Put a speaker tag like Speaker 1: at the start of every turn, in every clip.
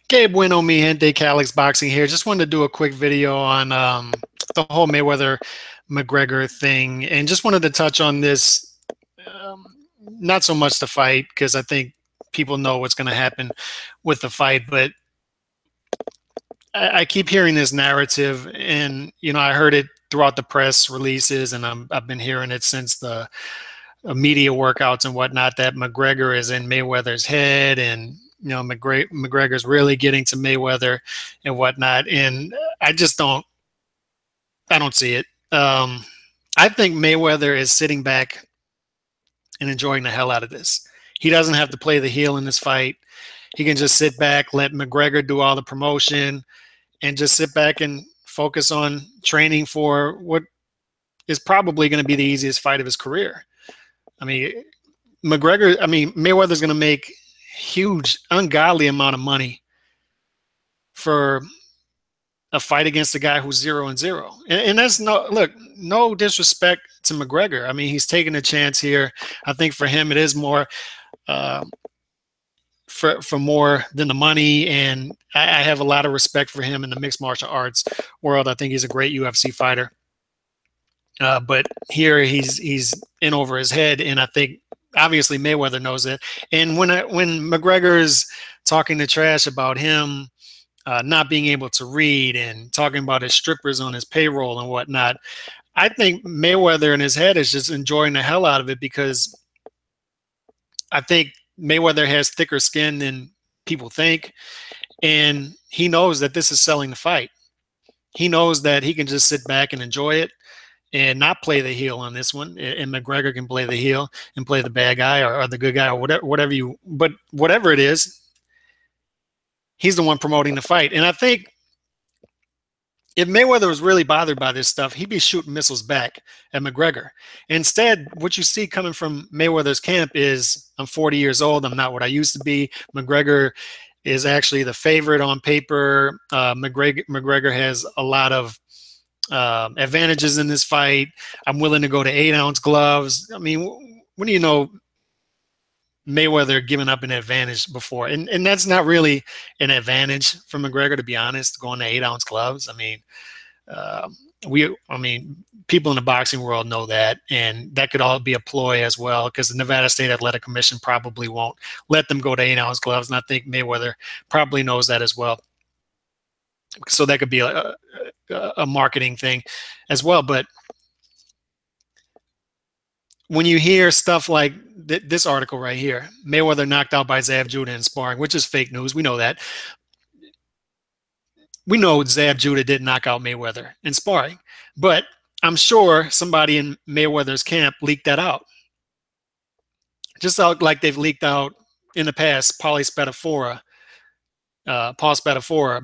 Speaker 1: Que bueno, mi gente, Calix Boxing here. Just wanted to do a quick video on the whole Mayweather McGregor thing, and just wanted to touch on this. Um, Not so much the fight, because I think people know what's going to happen with the fight, but I keep hearing this narrative, and I heard it throughout the press releases, and I've been hearing it since the media workouts and whatnot, that McGregor is in Mayweather's head, and McGregor's really getting to Mayweather and whatnot. And I don't see it. I think Mayweather is sitting back and enjoying the hell out of this. He doesn't have to play the heel in this fight. He can just sit back, let McGregor do all the promotion, and just sit back and focus on training for what is probably going to be the easiest fight of his career. I mean, Mayweather's going to make huge, ungodly amount of money for a fight against a guy who's 0-0. And that's no disrespect to McGregor. I mean, he's taking a chance here. I think for him, it is more for more than the money. And I have a lot of respect for him in the mixed martial arts world. I think he's a great UFC fighter. But here he's in over his head, and I think obviously Mayweather knows it. And when McGregor's talking the trash about him not being able to read and talking about his strippers on his payroll and whatnot, I think Mayweather in his head is just enjoying the hell out of it, because I think Mayweather has thicker skin than people think, and he knows that this is selling the fight. He knows that he can just sit back and enjoy it and not play the heel on this one, and McGregor can play the heel and play the bad guy or the good guy or whatever it is, he's the one promoting the fight. And I think if Mayweather was really bothered by this stuff, he'd be shooting missiles back at McGregor. Instead, what you see coming from Mayweather's camp is, I'm 40 years old, I'm not what I used to be. McGregor is actually the favorite on paper. McGregor has a lot of advantages in this fight. I'm willing to go to 8-ounce gloves. I mean, when do you know Mayweather giving up an advantage before? And that's not really an advantage for McGregor, to be honest, going to 8-ounce gloves. I mean, people in the boxing world know that, and that could all be a ploy as well, because the Nevada State Athletic Commission probably won't let them go to 8-ounce gloves, and I think Mayweather probably knows that as well. So that could be a marketing thing as well. But when you hear stuff like this article right here, Mayweather knocked out by Zab Judah in sparring, which is fake news. We know that. We know Zab Judah didn't knock out Mayweather in sparring, but I'm sure somebody in Mayweather's camp leaked that out. Just like they've leaked out in the past Paul Spadafora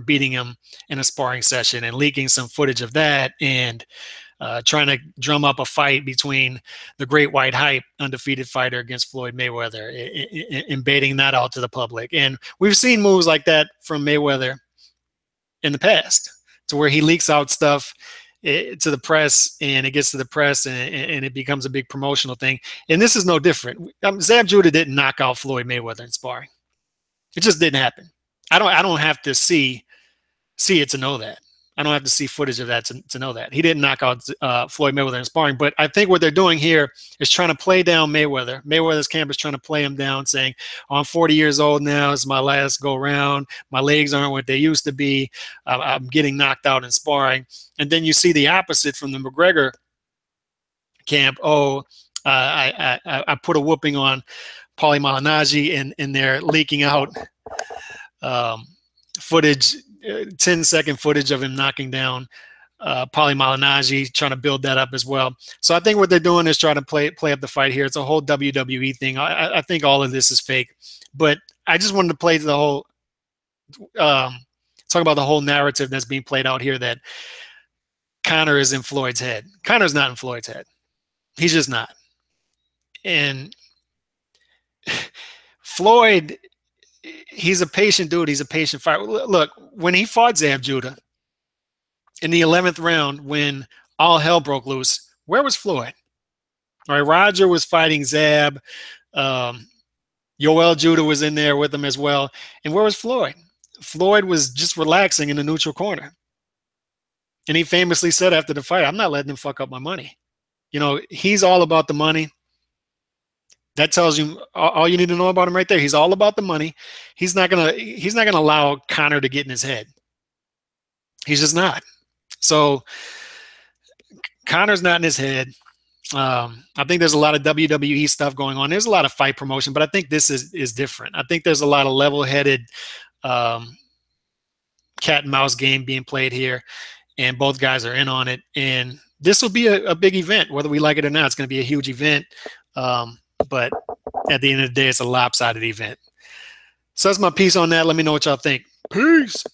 Speaker 1: beating him in a sparring session and leaking some footage of that, and trying to drum up a fight between the Great White Hype undefeated fighter against Floyd Mayweather, embedding that out to the public. And we've seen moves like that from Mayweather in the past, to where he leaks out stuff to the press, and it gets to the press, and it becomes a big promotional thing. And this is no different. Zab Judah didn't knock out Floyd Mayweather in sparring. It just didn't happen. I don't have to see it to know that. I don't have to see footage of that to know that. He didn't knock out Floyd Mayweather in sparring. But I think what they're doing here is trying to play down Mayweather. Mayweather's camp is trying to play him down, saying, oh, I'm 40 years old now. It's my last go round. My legs aren't what they used to be. I'm getting knocked out in sparring. And then you see the opposite from the McGregor camp. Oh, I put a whooping on Paulie Malignaggi, and they're leaking out footage, 10-second footage of him knocking down Paulie Malignaggi, trying to build that up as well. So I think what they're doing is trying to play up the fight here. It's a whole WWE thing. I think all of this is fake, but I just wanted to play the whole, talk about the whole narrative that's being played out here, that Conor is in Floyd's head. Conor's not in Floyd's head. He's just not. And Floyd, he's a patient dude. He's a patient fighter. Look, when he fought Zab Judah in the 11th round, when all hell broke loose, where was Floyd? All right, Roger was fighting Zab. Yoel Judah was in there with him as well. And where was Floyd? Floyd was just relaxing in the neutral corner. And he famously said after the fight, I'm not letting him fuck up my money. You know, he's all about the money. That tells you all you need to know about him right there. He's all about the money. He's not gonna allow Conor to get in his head. He's just not. So Conor's not in his head. I think there's a lot of WWE stuff going on. There's a lot of fight promotion, but I think this is different. I think there's a lot of level-headed um, cat and mouse game being played here, and both guys are in on it. And this will be a big event, whether we like it or not. It's going to be a huge event. But at the end of the day, it's a lopsided event. So that's my piece on that. Let me know what y'all think. Peace.